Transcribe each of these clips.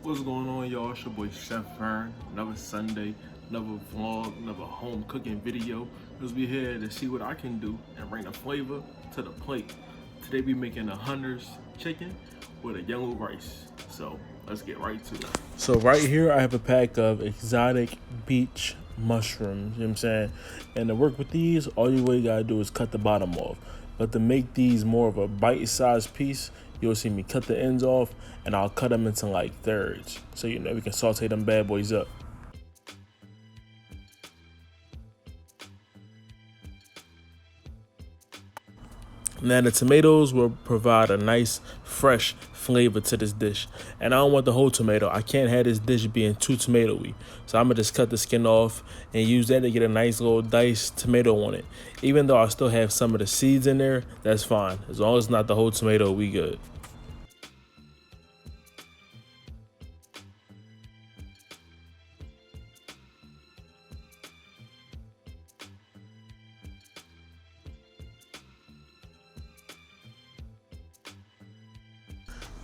What's going on, y'all? It's your boy Chef Vern. Another Sunday, another vlog, another home cooking video. As we here to see what I can do and bring the flavor to the plate. Today we making a Hunter's chicken with a yellow rice. So let's get right to it. So right here I have a pack of exotic beach mushrooms, you know what I'm saying? And to work with these, all you really gotta do is cut the bottom off. But to make these more of a bite-sized piece, you'll see me cut the ends off and I'll cut them into like thirds. So you know we can saute them bad boys up. Now the tomatoes will provide a nice fresh flavor to this dish. And I don't want the whole tomato. I can't have this dish being too tomatoey. So I'm gonna just cut the skin off and use that to get a nice little diced tomato on it. Even though I still have some of the seeds in there, that's fine. As long as it's not the whole tomato, we good.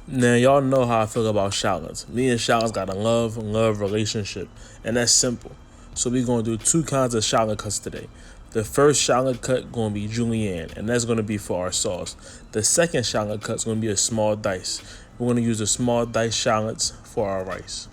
Now, y'all know how I feel about shallots. Me and shallots got a love relationship, and that's simple. So we're going to do two kinds of shallot cuts today. The first shallot cut going to be julienne, and that's going to be for our sauce. The second shallot cut is going to be a small dice. We're going to use the small dice shallots for our rice.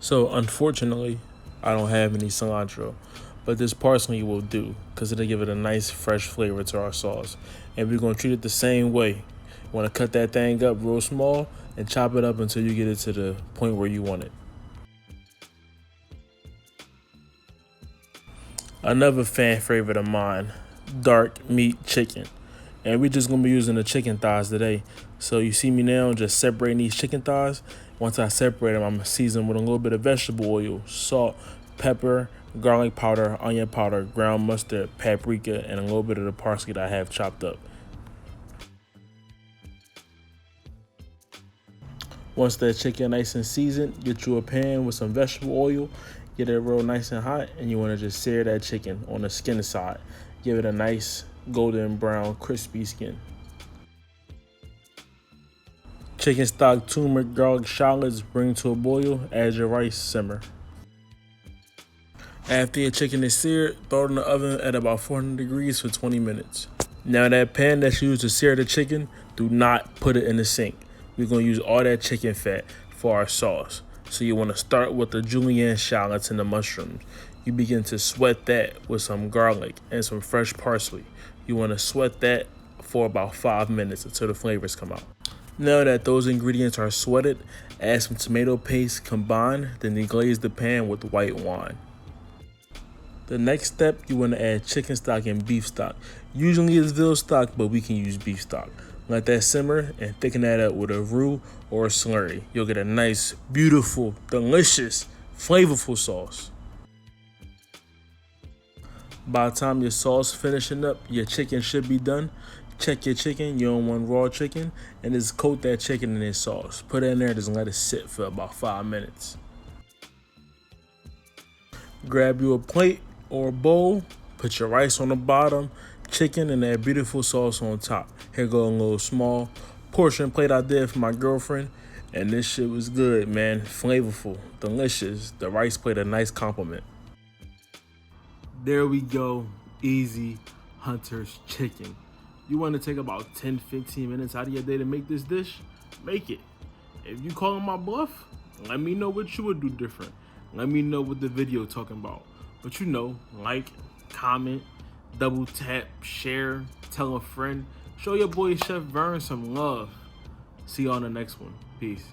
So unfortunately, I don't have any cilantro, but this parsley will do because it'll give it a nice fresh flavor to our sauce. And we're gonna treat it the same way. You wanna cut that thing up real small and chop it up until you get it to the point where you want it. Another fan favorite of mine, dark meat chicken. And we're just gonna be using the chicken thighs today. So you see me now just separating these chicken thighs. Once I separate them, I'm gonna season with a little bit of vegetable oil, salt, pepper, garlic powder, onion powder, ground mustard, paprika, and a little bit of the parsley that I have chopped up. Once that chicken nice and seasoned, get you a pan with some vegetable oil, get it real nice and hot, and you wanna just sear that chicken on the skin side. Give it a nice golden brown crispy skin. Chicken stock, turmeric, garlic, shallots bring to a boil, add your rice, simmer. After your chicken is seared, throw it in the oven at about 400 degrees for 20 minutes. Now that pan that you use to sear the chicken, do not put it in the sink. We're gonna use all that chicken fat for our sauce. So you wanna start with the julienne shallots and the mushrooms. You begin to sweat that with some garlic and some fresh parsley. You wanna sweat that for about 5 minutes until the flavors come out. Now that those ingredients are sweated, add some tomato paste combined, then deglaze the pan with white wine. The next step, you want to add chicken stock and beef stock. Usually it's veal stock, but we can use beef stock. Let that simmer and thicken that up with a roux or a slurry. You'll get a nice, beautiful, delicious, flavorful sauce. By the time your sauce finishing up, your chicken should be done. Check your chicken, you don't want raw chicken, and just coat that chicken in this sauce. Put it in there, just let it sit for about 5 minutes. Grab you a plate or a bowl, put your rice on the bottom, chicken, and that beautiful sauce on top. Here go a little small portion plate I did for my girlfriend, and this shit was good, man. Flavorful, delicious. The rice played a nice compliment. There we go, easy Hunter's chicken. You want to take about 10-15 minutes out of your day to make this dish? Make it. If you calling my bluff, let me know what you would do different. Let me know what the video talking about. But you know, like, comment, double tap, share, tell a friend. Show your boy Chef Vern some love. See you on the next one. Peace.